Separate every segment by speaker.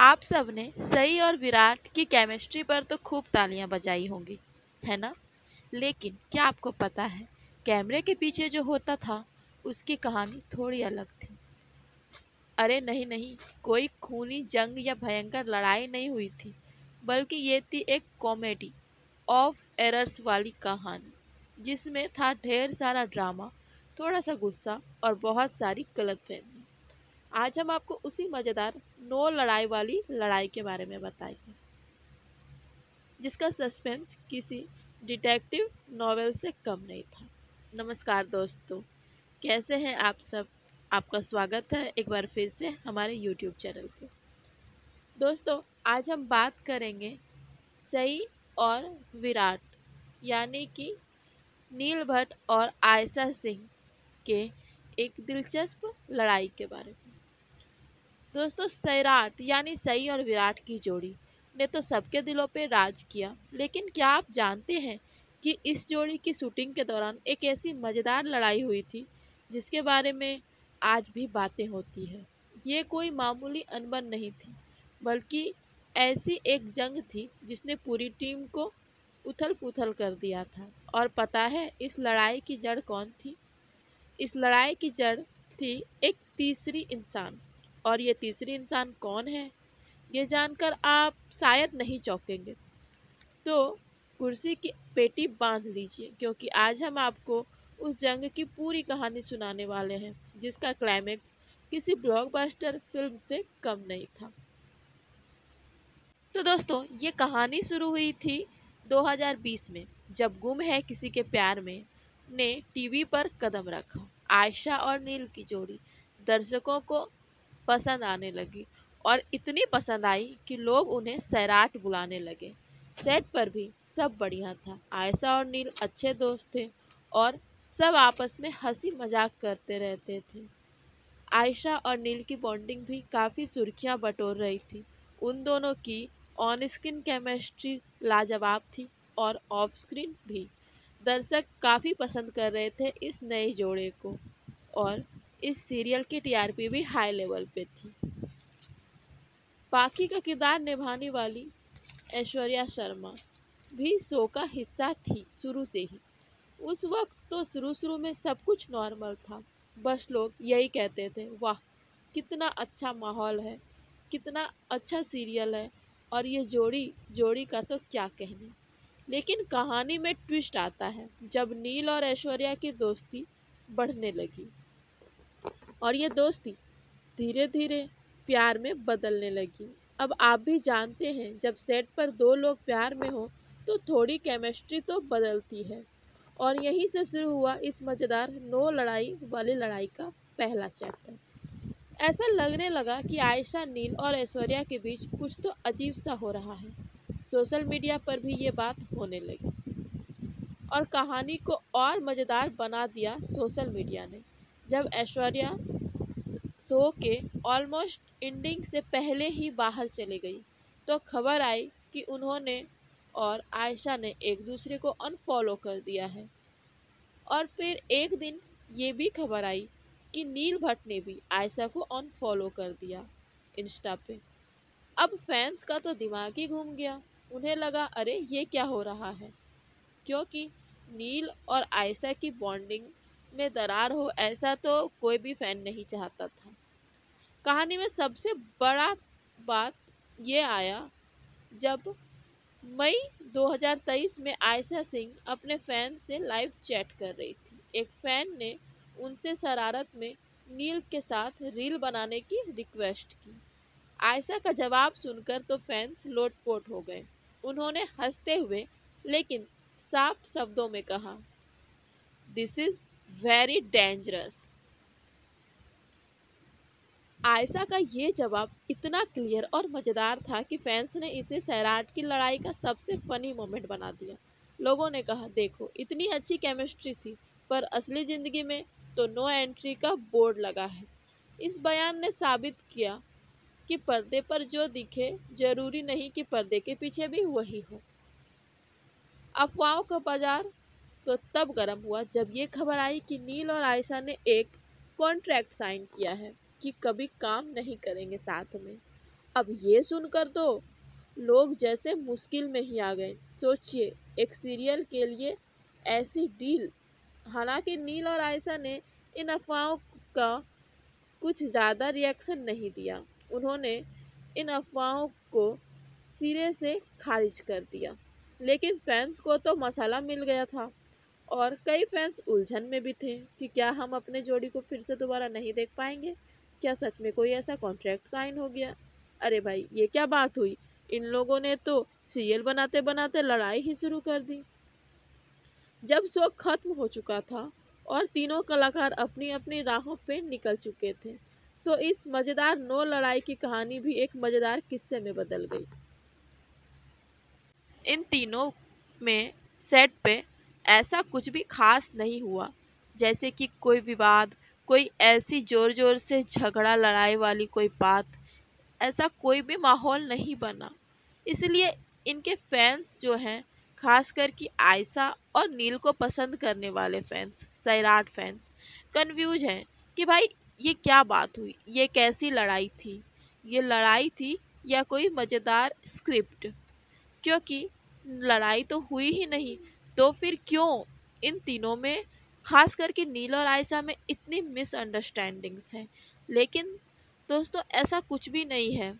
Speaker 1: आप सब ने सई और विराट की केमिस्ट्री पर तो खूब तालियां बजाई होंगी, है ना? लेकिन क्या आपको पता है, कैमरे के पीछे जो होता था उसकी कहानी थोड़ी अलग थी। अरे नहीं नहीं, कोई खूनी जंग या भयंकर लड़ाई नहीं हुई थी, बल्कि ये थी एक कॉमेडी ऑफ एरर्स वाली कहानी, जिसमें था ढेर सारा ड्रामा, थोड़ा सा गुस्सा और बहुत सारी गलतफहमी। आज हम आपको उसी मज़ेदार नो लड़ाई वाली लड़ाई के बारे में बताएंगे, जिसका सस्पेंस किसी डिटेक्टिव नॉवेल से कम नहीं था। नमस्कार दोस्तों, कैसे हैं आप सब? आपका स्वागत है एक बार फिर से हमारे YouTube चैनल पे। दोस्तों, आज हम बात करेंगे सई और विराट, यानी कि नील भट्ट और आयशा सिंह के एक दिलचस्प लड़ाई के बारे में। दोस्तों, सैराट यानी सई और विराट की जोड़ी ने तो सबके दिलों पे राज किया, लेकिन क्या आप जानते हैं कि इस जोड़ी की शूटिंग के दौरान एक ऐसी मज़ेदार लड़ाई हुई थी जिसके बारे में आज भी बातें होती है। ये कोई मामूली अनबन नहीं थी, बल्कि ऐसी एक जंग थी जिसने पूरी टीम को उथल पुथल कर दिया था। और पता है इस लड़ाई की जड़ कौन थी? इस लड़ाई की जड़ थी एक तीसरी इंसान। और ये तीसरी इंसान कौन है, ये जानकर आप शायद नहीं चौंकेंगे। तो कुर्सी की पेटी बांध लीजिए, क्योंकि आज हम आपको उस जंग की पूरी कहानी सुनाने वाले हैं, जिसका क्लाइमेक्स किसी ब्लॉकबस्टर फिल्म से कम नहीं था। तो दोस्तों, ये कहानी शुरू हुई थी 2020 में, जब गुम है किसी के प्यार में ने टीवी पर कदम रखा। आयशा और नील की जोड़ी दर्शकों को पसंद आने लगी, और इतनी पसंद आई कि लोग उन्हें सैराट बुलाने लगे। सेट पर भी सब बढ़िया था। आयशा और नील अच्छे दोस्त थे और सब आपस में हंसी मजाक करते रहते थे। आयशा और नील की बॉन्डिंग भी काफ़ी सुर्खियां बटोर रही थी। उन दोनों की ऑन स्क्रीन केमिस्ट्री लाजवाब थी, और ऑफ स्क्रीन भी। दर्शक काफ़ी पसंद कर रहे थे इस नए जोड़े को, और इस सीरियल की टीआरपी भी हाई लेवल पे थी। पाखी का किरदार निभाने वाली ऐश्वर्या शर्मा भी शो का हिस्सा थी शुरू से ही। उस वक्त तो शुरू में सब कुछ नॉर्मल था, बस लोग यही कहते थे, वाह कितना अच्छा माहौल है, कितना अच्छा सीरियल है, और ये जोड़ी जोड़ी का तो क्या कहने। लेकिन कहानी में ट्विस्ट आता है जब नील और ऐश्वर्या की दोस्ती बढ़ने लगी, और ये दोस्ती धीरे धीरे प्यार में बदलने लगी। अब आप भी जानते हैं, जब सेट पर दो लोग प्यार में हो तो थोड़ी केमिस्ट्री तो बदलती है। और यहीं से शुरू हुआ इस मज़ेदार नो लड़ाई वाली लड़ाई का पहला चैप्टर। ऐसा लगने लगा कि आयशा, नील और ऐश्वर्या के बीच कुछ तो अजीब सा हो रहा है। सोशल मीडिया पर भी ये बात होने लगी, और कहानी को और मज़ेदार बना दिया सोशल मीडिया ने। जब ऐश्वर्या शो के ऑलमोस्ट एंडिंग से पहले ही बाहर चली गई, तो खबर आई कि उन्होंने और आयशा ने एक दूसरे को अनफॉलो कर दिया है। और फिर एक दिन ये भी खबर आई कि नील भट्ट ने भी आयशा को अनफॉलो कर दिया इंस्टा पे। अब फैंस का तो दिमाग ही घूम गया। उन्हें लगा, अरे ये क्या हो रहा है, क्योंकि नील और आयशा की बॉन्डिंग में दरार हो, ऐसा तो कोई भी फैन नहीं चाहता था। कहानी में सबसे बड़ा बात ये आया जब मई 2023 में आयशा सिंह अपने फैन से लाइव चैट कर रही थी। एक फैन ने उनसे शरारत में नील के साथ रील बनाने की रिक्वेस्ट की। आयशा का जवाब सुनकर तो फैंस लोटपोट हो गए। उन्होंने हंसते हुए लेकिन साफ शब्दों में कहा, this is very dangerous. Ayesha का ये जवाब इतना क्लियर और मज़ेदार था कि फैंस ने इसे सैराट की लड़ाई का सबसे फनी मोमेंट बना दिया। लोगों ने कहा, देखो इतनी अच्छी केमिस्ट्री थी, पर असली ज़िंदगी में तो नो एंट्री का बोर्ड लगा है। इस बयान ने साबित किया कि पर्दे पर जो दिखे जरूरी नहीं कि पर्दे के पीछे भी वही हो। अफवाहों का बाजार तो तब गर्म हुआ जब ये खबर आई कि नील और आयशा ने एक कॉन्ट्रैक्ट साइन किया है कि कभी काम नहीं करेंगे साथ में। अब ये सुनकर तो लोग जैसे मुश्किल में ही आ गए। सोचिए, एक सीरियल के लिए ऐसी डील। हालांकि नील और आयशा ने इन अफवाहों का कुछ ज़्यादा रिएक्शन नहीं दिया। उन्होंने इन अफवाहों को सिरे से खारिज कर दिया। लेकिन फैंस को तो मसाला मिल गया था और कई फैंस उलझन में भी थे कि क्या हम अपने जोड़ी को फिर से दोबारा नहीं देख पाएंगे। क्या सच में कोई ऐसा कॉन्ट्रैक्ट साइन हो गया? अरे भाई, ये क्या बात हुई? इन लोगों ने तो सीरियल बनाते बनाते लड़ाई ही शुरू कर दी। जब शो खत्म हो चुका था और तीनों कलाकार अपनी अपनी राहों पे निकल चुके थे, तो इस मजेदार नो लड़ाई की कहानी भी एक मजेदार किस्से में बदल गई। इन तीनों में सेट पे ऐसा कुछ भी खास नहीं हुआ, जैसे कि कोई विवाद, कोई ऐसी जोर जोर से झगड़ा लड़ाई वाली कोई बात, ऐसा कोई भी माहौल नहीं बना। इसलिए इनके फैंस जो हैं, खासकर कि आयशा और नील को पसंद करने वाले फैंस, सैराट फैंस, कंफ्यूज हैं कि भाई ये क्या बात हुई, ये कैसी लड़ाई थी, ये लड़ाई थी या कोई मज़ेदार स्क्रिप्ट? क्योंकि लड़ाई तो हुई ही नहीं, तो फिर क्यों इन तीनों में, खास करके नील और आयशा में इतनी मिसअंडरस्टैंडिंग्स हैं? लेकिन दोस्तों, ऐसा कुछ भी नहीं है।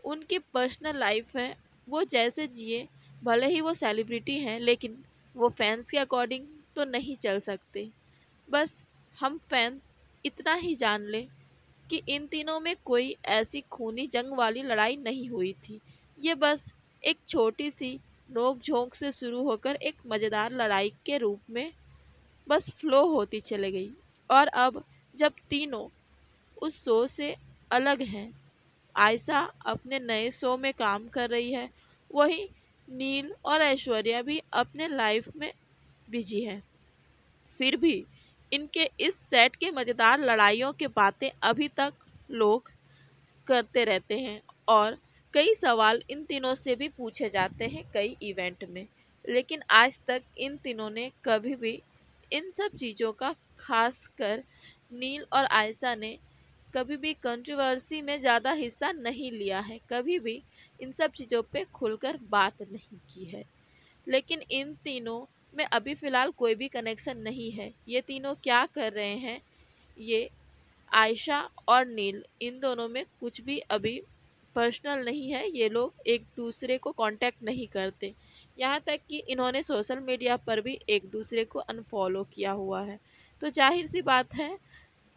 Speaker 1: उनकी पर्सनल लाइफ है, वो जैसे जिए। भले ही वो सेलिब्रिटी हैं, लेकिन वो फैंस के अकॉर्डिंग तो नहीं चल सकते। बस हम फैंस इतना ही जान लें कि इन तीनों में कोई ऐसी खूनी जंग वाली लड़ाई नहीं हुई थी। ये बस एक छोटी सी नोक झोंक से शुरू होकर एक मज़ेदार लड़ाई के रूप में बस फ्लो होती चली गई। और अब जब तीनों उस शो से अलग हैं, आयशा अपने नए शो में काम कर रही है, वहीं नील और ऐश्वर्या भी अपने लाइफ में बिजी है, फिर भी इनके इस सेट के मज़ेदार लड़ाइयों के बातें अभी तक लोग करते रहते हैं और कई सवाल इन तीनों से भी पूछे जाते हैं कई इवेंट में। लेकिन आज तक इन तीनों ने कभी भी इन सब चीज़ों का, खासकर नील और आयशा ने कभी भी कंट्रोवर्सी में ज़्यादा हिस्सा नहीं लिया है, कभी भी इन सब चीज़ों पे खुलकर बात नहीं की है। लेकिन इन तीनों में अभी फ़िलहाल कोई भी कनेक्शन नहीं है। ये तीनों क्या कर रहे हैं, ये आयशा और नील, इन दोनों में कुछ भी अभी पर्सनल नहीं है। ये लोग एक दूसरे को कांटेक्ट नहीं करते, यहाँ तक कि इन्होंने सोशल मीडिया पर भी एक दूसरे को अनफॉलो किया हुआ है। तो जाहिर सी बात है,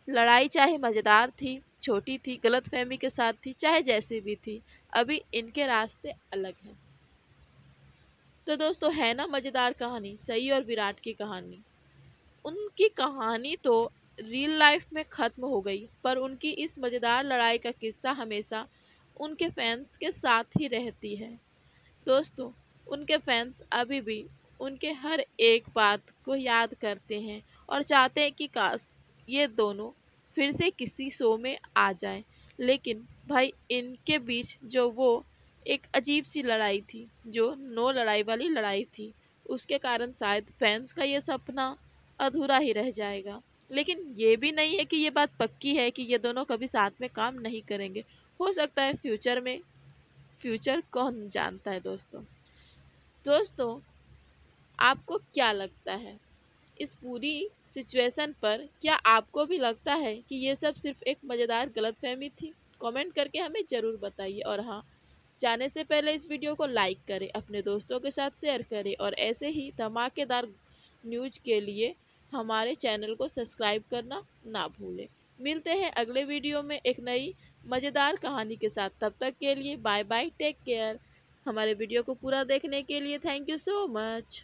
Speaker 1: लड़ाई चाहे मज़ेदार थी, छोटी थी, गलतफहमी के साथ थी, चाहे जैसे भी थी, अभी इनके रास्ते अलग हैं। तो दोस्तों, है ना मज़ेदार कहानी, सई और विराट की कहानी। उनकी कहानी तो रियल लाइफ में ख़त्म हो गई, पर उनकी इस मज़ेदार लड़ाई का किस्सा हमेशा उनके फैंस के साथ ही रहती है। दोस्तों, उनके फैंस अभी भी उनके हर एक बात को याद करते हैं और चाहते हैं कि काश ये दोनों फिर से किसी शो में आ जाएं। लेकिन भाई, इनके बीच जो वो एक अजीब सी लड़ाई थी, जो नो लड़ाई वाली लड़ाई थी, उसके कारण शायद फैंस का ये सपना अधूरा ही रह जाएगा। लेकिन ये भी नहीं है कि ये बात पक्की है कि ये दोनों कभी साथ में काम नहीं करेंगे। हो सकता है फ्यूचर में, फ्यूचर कौन जानता है दोस्तों। दोस्तों, आपको क्या लगता है इस पूरी सिचुएशन पर? क्या आपको भी लगता है कि ये सब सिर्फ एक मज़ेदार गलतफहमी थी? कमेंट करके हमें ज़रूर बताइए। और हाँ, जाने से पहले इस वीडियो को लाइक करें, अपने दोस्तों के साथ शेयर करें और ऐसे ही धमाकेदार न्यूज के लिए हमारे चैनल को सब्सक्राइब करना ना भूलें। मिलते हैं अगले वीडियो में एक नई मज़ेदार कहानी के साथ। तब तक के लिए बाय बाय, टेक केयर। हमारे वीडियो को पूरा देखने के लिए थैंक यू सो मच।